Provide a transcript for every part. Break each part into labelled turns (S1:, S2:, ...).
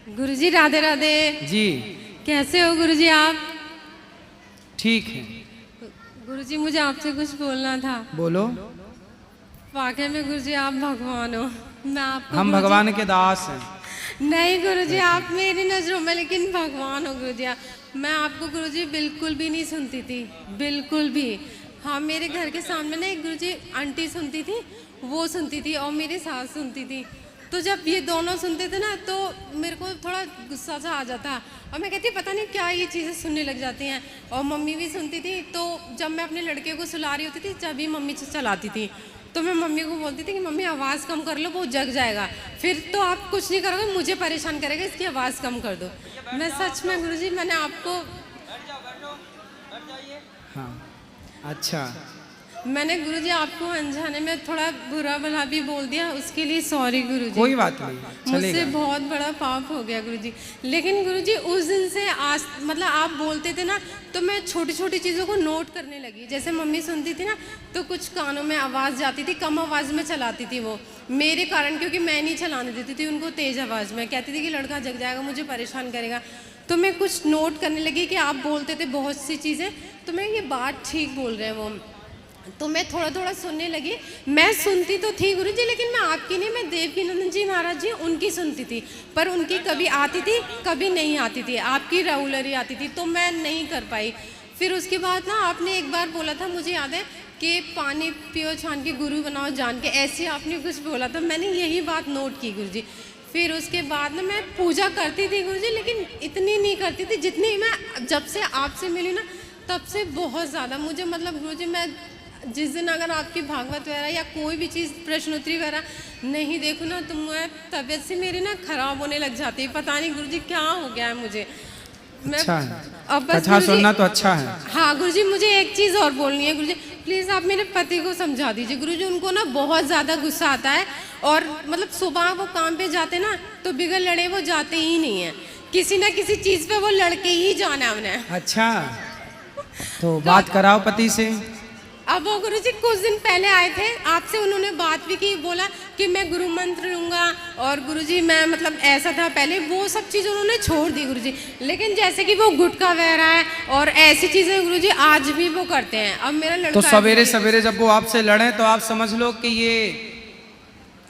S1: गुरुजी राधे राधे।
S2: जी
S1: कैसे हो गुरुजी आप?
S2: ठीक है।
S1: गुरुजी मुझे आपसे कुछ बोलना था।
S2: बोलो।
S1: वाकई में गुरुजी आप भगवान हो। मैं आपको
S2: हम भगवान के दास हैं।
S1: नहीं गुरुजी आप मेरी नजरों में लेकिन भगवान हो गुरुजी मैं आपको गुरुजी बिल्कुल भी नहीं सुनती थी, बिल्कुल भी। हाँ मेरे घर के सामने ना एक गुरुजी आंटी सुनती थी, वो सुनती थी और मेरी सास सुनती थी। तो जब ये दोनों सुनते थे ना तो मेरे को थोड़ा गुस्सा सा आ जाता और मैं कहती पता नहीं क्या ये चीज़ें सुनने लग जाती हैं। और मम्मी भी सुनती थी, तो जब मैं अपने लड़के को सुला रही होती थी जब भी मम्मी चलाती थी तो मैं मम्मी को बोलती थी कि मम्मी आवाज़ कम कर लो, वो जग जाएगा, फिर तो आप कुछ नहीं करोगे, मुझे परेशान करेगा, इसकी आवाज़ कम कर दो। मैं सच में गुरुजी मैंने आपको
S2: हाँ अच्छा।
S1: मैंने गुरुजी आपको अनजाने में थोड़ा बुरा भला भी बोल दिया, उसके लिए सॉरी गुरुजी।
S2: कोई बात नहीं,
S1: मुझसे
S2: चलेगा।
S1: बहुत बड़ा पाप हो गया गुरुजी। लेकिन गुरुजी उस दिन से आज मतलब आप बोलते थे ना तो मैं छोटी छोटी चीज़ों को नोट करने लगी। जैसे मम्मी सुनती थी ना तो कुछ कानों में आवाज़ जाती थी, कम आवाज़ में चलाती थी वो मेरे कारण, क्योंकि मैं नहीं चलाने देती थी उनको तेज़ आवाज़ में। कहती थी कि लड़का जग जाएगा, मुझे परेशान करेगा। तो मैं कुछ नोट करने लगी कि आप बोलते थे बहुत सी चीज़ें, तो मैं ये बात ठीक बोल रहे हैं वो, तो मैं थोड़ा थोड़ा सुनने लगी। मैं सुनती तो थी गुरुजी लेकिन मैं आपकी नहीं, मैं देवकीनंदन जी महाराज जी उनकी सुनती थी, पर उनकी कभी आती थी कभी नहीं आती थी, आपकी रेगुलर ही आती थी, तो मैं नहीं कर पाई। फिर उसके बाद ना आपने एक बार बोला था, मुझे याद है कि पानी पियो छान के गुरु बनाओ जान के, ऐसे आपने कुछ बोला था, मैंने यही बात नोट की गुरुजी। फिर उसके बाद ना मैं पूजा करती थी गुरुजी, लेकिन इतनी नहीं करती थी जितनी मैं जब से आपसे मिली ना तब से बहुत ज़्यादा। मुझे मतलब गुरुजी मैं जिस दिन अगर आपकी भागवत वगैरह या कोई भी चीज़ प्रश्नोत्तरी वगैरह नहीं देखूँ ना तो मैं तबीयत से मेरी ना खराब होने लग जाती है। पता नहीं गुरुजी क्या हो गया है मुझे।
S2: अच्छा है,
S1: अब बस
S2: कथा सुनना तो अच्छा है।
S1: हाँ गुरुजी मुझे एक चीज़ और बोलनी है गुरुजी, प्लीज़ आप मेरे पति को समझा दीजिए गुरुजी, उनको ना बहुत ज़्यादा गुस्सा आता है और मतलब सुबह वो काम पे जाते ना तो बिगड़ लड़े वो जाते ही नहीं है, किसी ना किसी चीज़ पे वो लड़के ही जाना है उन्हें।
S2: अच्छा तो बात कराओ पति से।
S1: अब वो गुरुजी कुछ दिन पहले आए थे, आपसे उन्होंने बात भी की, बोला कि मैं गुरु मंत्र लूँगा और गुरुजी मैं मतलब ऐसा था पहले, वो सब चीज़ उन्होंने छोड़ दी गुरुजी। लेकिन जैसे कि वो गुटखा वह रहा है और ऐसी चीज़ें गुरुजी आज भी वो करते हैं। अब मेरा लड़का
S2: तो सवेरे सवेरे जब वो आपसे लड़े तो आप समझ लो कि ये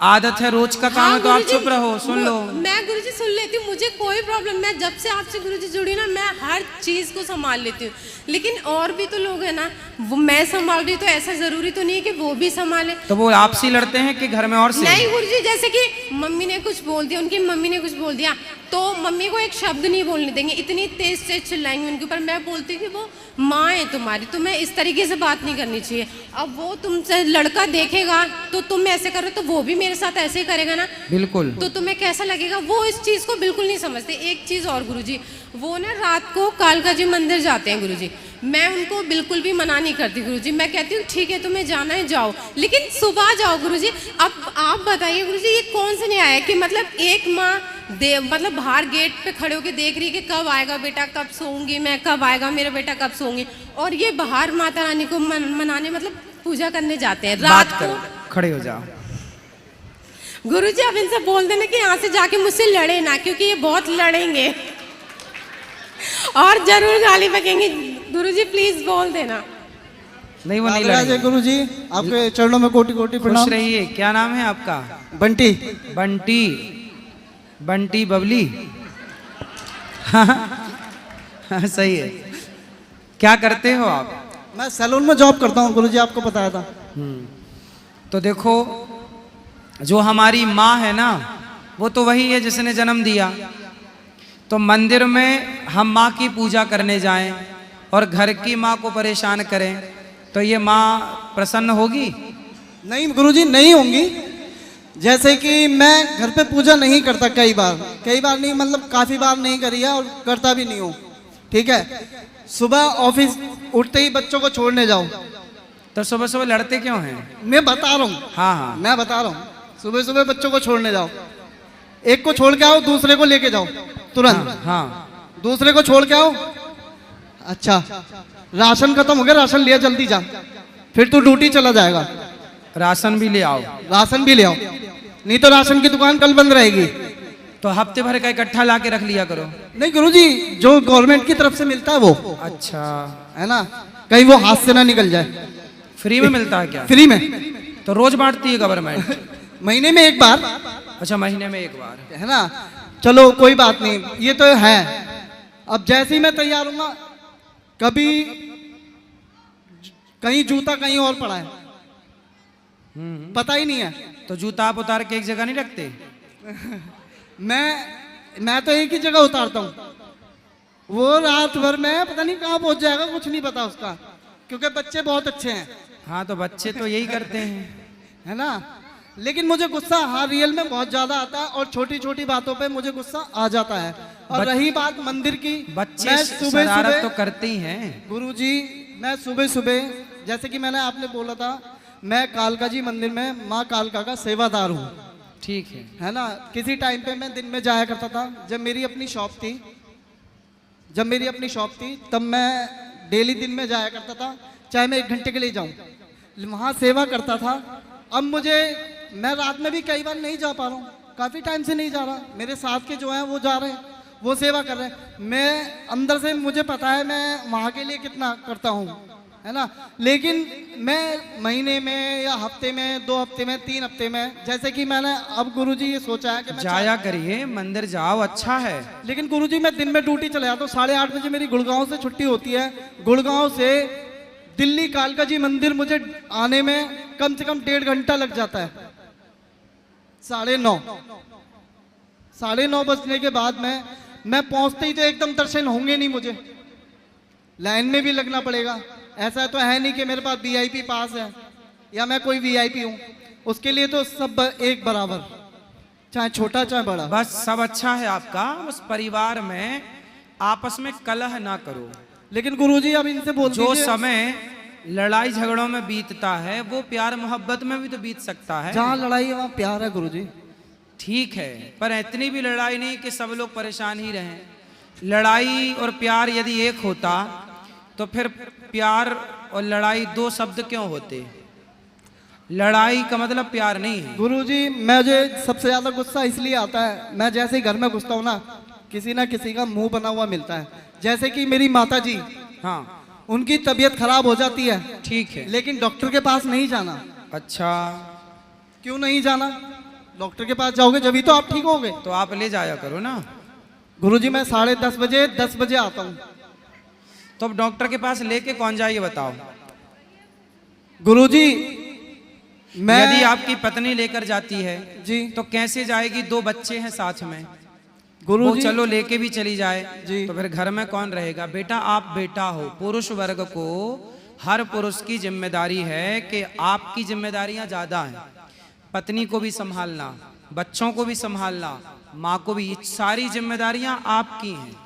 S2: आदत है, रोज का काम है, तो आप चुप रहो, सुन लो।
S1: मैं गुरुजी सुन लेती हूँ, मुझे कोई प्रॉब्लम। मैं जब से आपसे गुरुजी जुड़ी ना मैं हर चीज़ को संभाल लेती हूँ, लेकिन और भी तो लोग हैं ना, वो मैं संभाल रही तो ऐसा जरूरी तो नहीं है कि वो भी संभाले।
S2: तो वो आपसे लड़ते हैं कि घर में और से?
S1: नहीं गुरुजी, जैसे कि मम्मी ने कुछ बोल दिया, उनकी मम्मी ने कुछ बोल दिया तो मम्मी को एक शब्द नहीं बोलने देंगे, इतनी तेज तेज चिल्लाएंगे उनके ऊपर। मैं बोलती हूँ कि वो माँ है तुम्हारी, तुम्हें इस तरीके से बात नहीं करनी चाहिए। अब वो तुमसे लड़का देखेगा तो तुम ऐसे कर रहे हो तो वो भी मेरे साथ ऐसे ही करेगा ना,
S2: बिल्कुल।
S1: तो तुम्हें कैसा लगेगा? वो इस चीज़ को बिल्कुल नहीं समझते। एक चीज़ और गुरुजी, वो ना रात को कालका जी मंदिर जाते हैं गुरुजी, मैं उनको बिल्कुल भी मना नहीं करती गुरुजी, मैं कहती हूँ ठीक है तुम्हें जाना है जाओ, लेकिन सुबह जाओ गुरुजी। अब आप बताइए गुरुजी ये कौन से नहीं आया कि मतलब एक माँ मतलब बाहर गेट पे खड़े होकर देख रही है कि कब आएगा बेटा, कब सोऊंगी मैं, कब आएगा मेरा बेटा, कब सोऊंगी, और ये बाहर माता रानी को मनाने मतलब पूजा करने जाते हैं रात को।
S2: खड़े हो जाओ
S1: गुरुजी अब इनसे बोल देना कि यहाँ से जाके मुझसे लड़े ना, क्योंकि ये बहुत लड़ेंगे और जरूर गाली बकेंगे। गुरुजी प्लीज बोल देना।
S2: नहीं वो नहीं लड़ेंगे।
S3: गुरुजी आपके चरणों में कोटि कोटि प्रणाम।
S2: खुश रहिए। क्या नाम है आपका?
S3: बंटी।
S2: बंटी, बंटी बबली। हाँ सही है। क्या करते हो आप?
S3: मैं सैलून में जॉब करता हूँ गुरुजी, आपको बताया था।
S2: तो देखो जो हमारी माँ है ना वो तो वही है जिसने जन्म दिया, तो मंदिर में हम माँ की पूजा करने जाएं और घर की माँ को परेशान करें तो ये माँ प्रसन्न होगी?
S3: नहीं गुरुजी नहीं होंगी। जैसे कि मैं घर पे पूजा नहीं करता, कई बार नहीं मतलब काफ़ी बार नहीं करी है और करता भी नहीं हूँ, ठीक है। सुबह ऑफिस उठते ही बच्चों को छोड़ने जाओ,
S2: तो सुबह सुबह लड़ते क्यों हैं?
S3: मैं बता रहा हूँ।
S2: हाँ हाँ
S3: मैं बता रहा हूँ, सुबह सुबह बच्चों को छोड़ने जाओ, एक को छोड़ के आओ दूसरे को लेके जाओ तुरंत।
S2: हाँ
S3: दूसरे को छोड़ के आओ। अच्छा राशन खत्म हो गया, राशन लिया जल्दी जा, फिर तू ड्यूटी चला जाएगा।
S2: राशन भी ले आओ।
S3: राशन भी ले आओ, नहीं तो राशन की दुकान कल बंद रहेगी।
S2: तो हफ्ते भर का इकट्ठा ला के रख लिया करो।
S3: नहीं गुरुजी, जो गवर्नमेंट की तरफ से मिलता है वो,
S2: अच्छा,
S3: है ना, कहीं वो हाथ से ना निकल जाए।
S2: फ्री में मिलता है क्या?
S3: फ्री में,
S2: तो रोज बांटती है गवर्नमेंट?
S3: महीने में एक बार,
S2: अच्छा, महीने में एक बार,
S3: है ना। चलो कोई बात नहीं, ये तो है। अब जैसे ही मैं तैयार हूँ ना, कभी कहीं जूता कहीं और पड़ा है, पता ही नहीं है।
S2: तो जूता आप उतार के एक जगह नहीं रखते?
S3: मैं तो एक ही जगह उतारता हूँ, वो रात भर में पता नहीं कहाँ पहुंच जाएगा, कुछ नहीं पता उसका, क्योंकि बच्चे बहुत अच्छे हैं।
S2: हाँ, तो बच्चे तो यही करते हैं,
S3: है ना। लेकिन मुझे गुस्सा, हाँ, रियल में बहुत ज्यादा आता है, और छोटी छोटी बातों पे मुझे गुस्सा आ जाता है। और रही बात मंदिर की,
S2: बच्चे
S3: मैं
S2: शरारत तो करते ही हैं।
S3: गुरुजी, मैं सुबह सुबह, जैसे कि मैंने आपने बोला था, मैं कालका जी मंदिर में माँ कालका का सेवादार हूँ,
S2: ठीक
S3: है ना। किसी टाइम पे मैं दिन में जाया करता था, जब मेरी अपनी शॉप थी, तब मैं डेली दिन में जाया करता था, चाहे मैं 1 घंटे के लिए जाऊं, वहाँ सेवा करता था। अब मैं रात में भी कई बार नहीं जा पा रहा हूँ, काफ़ी टाइम से नहीं जा रहा। मेरे साथ के जो हैं वो जा रहे हैं, वो सेवा कर रहे हैं। मैं अंदर से मुझे पता है मैं वहाँ के लिए कितना करता हूँ, है ना। लेकिन मैं महीने में या हफ्ते में, 2 हफ्ते में, 3 हफ्ते में, जैसे कि मैंने अब गुरुजी ये सोचा है कि मैं
S2: जाया करिए, मंदिर जाओ, अच्छा है।
S3: लेकिन गुरुजी मैं दिन में ड्यूटी चले जाता हूँ, 8:30 बजे मेरी गुड़गांव से छुट्टी होती है। गुड़गांव से दिल्ली कालका जी मंदिर मुझे आने में कम से कम 1.5 घंटा लग जाता है। 9:30 बजने के बाद मैं पहुंचते ही तो एकदम दर्शन होंगे नहीं, मुझे लाइन में भी लगना पड़ेगा। ऐसा तो है नहीं कि मेरे पास वीआईपी पास है या मैं कोई वीआईपी हूँ, उसके लिए तो सब एक बराबर, चाहे छोटा चाहे बड़ा।
S2: बस सब अच्छा है आपका, बस परिवार में आपस में कलह ना करो।
S3: लेकिन गुरुजी अब इनसे बोल
S2: जो
S3: दीजिए,
S2: समय लड़ाई झगड़ों में बीतता है वो प्यार मोहब्बत में भी तो बीत सकता है।
S3: जहाँ लड़ाई है वहाँ प्यार है गुरुजी।
S2: ठीक है, पर इतनी भी लड़ाई नहीं कि सब लोग परेशान ही रहें। लड़ाई और प्यार यदि एक होता तो फिर प्यार और लड़ाई 2 शब्द क्यों होते? लड़ाई का मतलब प्यार नहीं है।
S3: गुरुजी मुझे सबसे ज्यादा गुस्सा इसलिए आता है, मैं जैसे ही घर में घुसता हूँ ना, किसी ना किसी का मुंह बना हुआ मिलता है। जैसे कि मेरी माता जी,
S2: हाँ,
S3: उनकी तबीयत खराब हो जाती है,
S2: ठीक है,
S3: लेकिन डॉक्टर के पास नहीं जाना।
S2: अच्छा,
S3: क्यों नहीं जाना? डॉक्टर के पास जाओगे जब तो आप ठीक होगे।
S2: तो आप ले जाया करो ना।
S3: गुरुजी मैं 10:30 बजे आता हूँ।
S2: तो अब डॉक्टर के पास लेके कौन जाए ये बताओ?
S3: गुरुजी मैं,
S2: यदि आपकी पत्नी लेकर जाती है
S3: जी,
S2: तो कैसे जाएगी? 2 बच्चे हैं साथ में, वो
S3: गुरुजी
S2: चलो लेके भी चली जाए
S3: जी,
S2: तो फिर घर में कौन रहेगा? बेटा, आप बेटा हो, पुरुष वर्ग को हर पुरुष की जिम्मेदारी है कि आपकी जिम्मेदारियां ज्यादा हैं। पत्नी को भी संभालना, बच्चों को भी संभालना, माँ को भी, सारी जिम्मेदारियां आपकी हैं।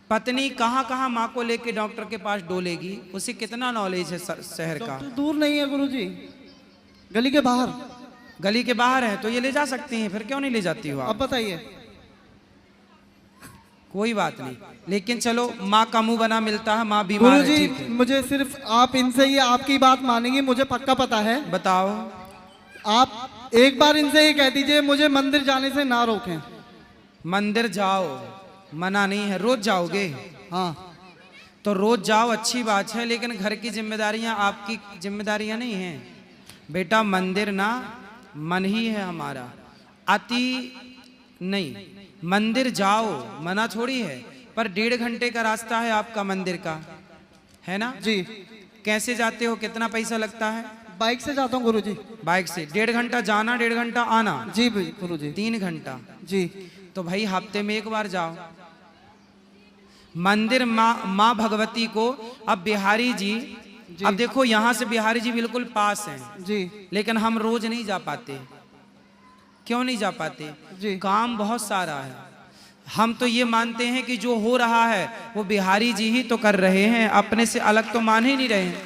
S2: पत्नी कहाँ कहाँ माँ को लेके डॉक्टर के पास डोलेगी? उसे कितना नॉलेज है शहर का?
S3: डॉक्टर दूर नहीं है गुरुजी, गली के बाहर।
S2: गली के बाहर है तो ये ले जा सकती हैं, फिर क्यों नहीं ले जाती हो
S3: अब
S2: आप?
S3: बताइए।
S2: कोई बात नहीं, लेकिन चलो माँ का मुंह बना मिलता है, माँ बीमार है,
S3: गुरुजी
S2: ठीक है।
S3: मुझे सिर्फ आप इनसे ये आपकी बात मानेंगे, मुझे पक्का पता है।
S2: बताओ।
S3: आप एक बार इनसे ये कह दीजिए मुझे मंदिर जाने से ना रोकें।
S2: मंदिर जाओ, मना नहीं है, रोज जाओगे?
S3: हाँ,
S2: तो रोज जाओ, अच्छी बात है, लेकिन घर की जिम्मेदारियां आपकी जिम्मेदारियां नहीं हैं। बेटा, मंदिर ना मन ही है हमारा, अति नहीं। मंदिर जाओ, मना थोड़ी है, पर 1.5 घंटे का रास्ता है आपका मंदिर का, है ना
S3: जी।
S2: कैसे जाते हो? कितना पैसा लगता है?
S3: बाइक से जाता हूँ गुरुजी।
S2: बाइक से 1.5 घंटा जाना, 1.5 घंटा आना,
S3: जी गुरुजी।
S2: 3 घंटा।
S3: जी,
S2: तो भाई हफ्ते में 1 बार जाओ मंदिर। माँ भगवती को, अब बिहारी जी, अब देखो यहाँ से बिहारी जी बिल्कुल पास हैं,
S3: जी,
S2: लेकिन हम रोज नहीं जा पाते। क्यों नहीं जा पाते?
S3: जी।
S2: काम बहुत सारा है। हम तो ये मानते हैं कि जो हो रहा है वो बिहारी जी ही तो कर रहे हैं, अपने से अलग तो मान ही नहीं रहे हैं।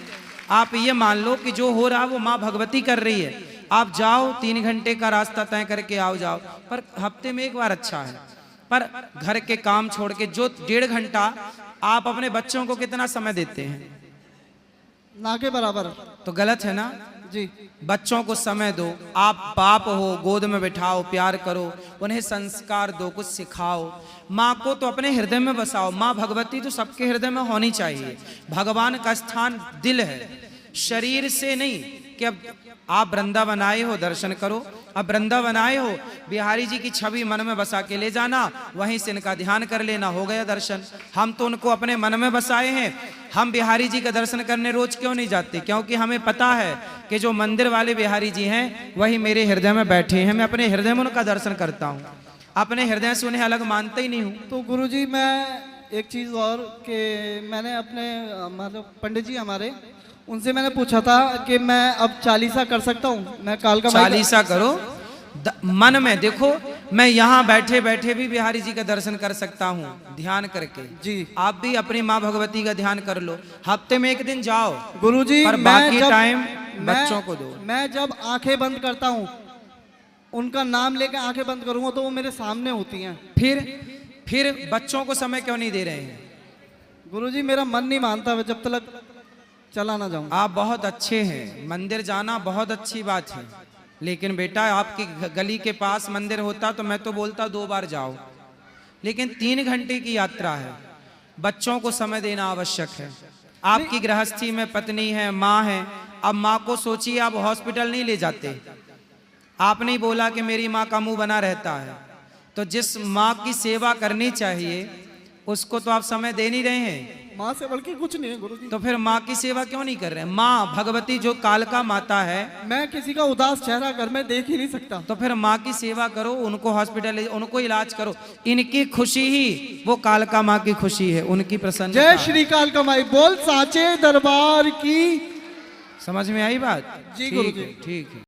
S2: आप ये मान लो कि जो हो रहा है वो माँ भगवती कर रही है। आप जाओ, 3 घंटे का रास्ता तय करके आओ, जाओ, पर हफ्ते में 1 बार अच्छा है। पर घर के काम छोड़ के जो 1.5 घंटा आप अपने बच्चों को कितना समय देते हैं?
S3: ना के बराबर।
S2: तो गलत है ना?
S3: जी
S2: बच्चों को समय दो। आप बाप हो, गोद में बिठाओ, प्यार करो, उन्हें संस्कार दो, कुछ सिखाओ। माँ को तो अपने हृदय में बसाओ। माँ भगवती तो सबके हृदय में होनी चाहिए। भगवान का स्थान दिल है, शरीर से नहीं। कि अब आप वृंदावन आए हो, दर्शन करो। अब वृंदावन आए हो, बिहारी जी की छवि मन में बसा के ले जाना, वहीं से इनका ध्यान कर लेना, हो गया दर्शन। हम तो उनको अपने मन में बसाए हैं। हम बिहारी जी का दर्शन करने रोज क्यों नहीं जाते? क्योंकि हमें पता है कि जो मंदिर वाले बिहारी जी हैं वही मेरे हृदय में बैठे हैं। मैं अपने हृदय में उनका दर्शन करता हूँ, अपने हृदय से उन्हें अलग मानता ही नहीं हूँ।
S3: तो गुरुजी मैं एक चीज़ और कि मैंने अपने मतलब पंडित जी हमारे, उनसे मैंने पूछा था कि मैं अब चालीसा कर सकता हूँ। मैं काल का
S2: चालीसा करो मन में। देखो मैं यहाँ बैठे बैठे भी बिहारी जी का दर्शन कर सकता हूँ ध्यान करके।
S3: जी
S2: आप भी अपनी माँ भगवती का ध्यान कर लो। हफ्ते में एक दिन जाओ
S3: गुरुजी,
S2: पर बाकी टाइम बच्चों को दो।
S3: मैं जब आंखें बंद करता हूँ, उनका नाम लेकर आंखें बंद करूंगा तो वो मेरे सामने होती हैं।
S2: फिर बच्चों को समय क्यों नहीं दे रहे हैं?
S3: गुरुजी मेरा मन नहीं मानता जब तक चला ना जाऊं।
S2: आप बहुत अच्छे हैं, मंदिर जाना बहुत अच्छी बात है, लेकिन बेटा आपकी गली के पास मंदिर होता तो मैं तो बोलता 2 बार जाओ। लेकिन 3 घंटे की यात्रा है, बच्चों को समय देना आवश्यक है। आपकी गृहस्थी में पत्नी है, माँ है। अब माँ को सोचिए, आप हॉस्पिटल नहीं ले जाते। आपने ही बोला कि मेरी माँ का मुंह बना रहता है, तो जिस माँ की सेवा करनी चाहिए उसको तो आप समय दे नहीं रहे हैं।
S3: माँ से बढ़ के कुछ नहीं है गुरुजी।
S2: तो फिर माँ की सेवा क्यों नहीं कर रहे हैं? माँ भगवती जो कालका माता है,
S3: मैं किसी का उदास चेहरा घर में देख ही नहीं सकता।
S2: तो फिर माँ की सेवा करो, उनको हॉस्पिटल, उनको इलाज करो। इनकी खुशी ही वो कालका माँ की खुशी है, उनकी प्रसन्नता।
S3: जय श्री कालका माई बोल, साचे दरबार की।
S2: समझ में आई बात?
S3: जी
S2: ठीक
S3: गुरुजी।
S2: है, ठीक है।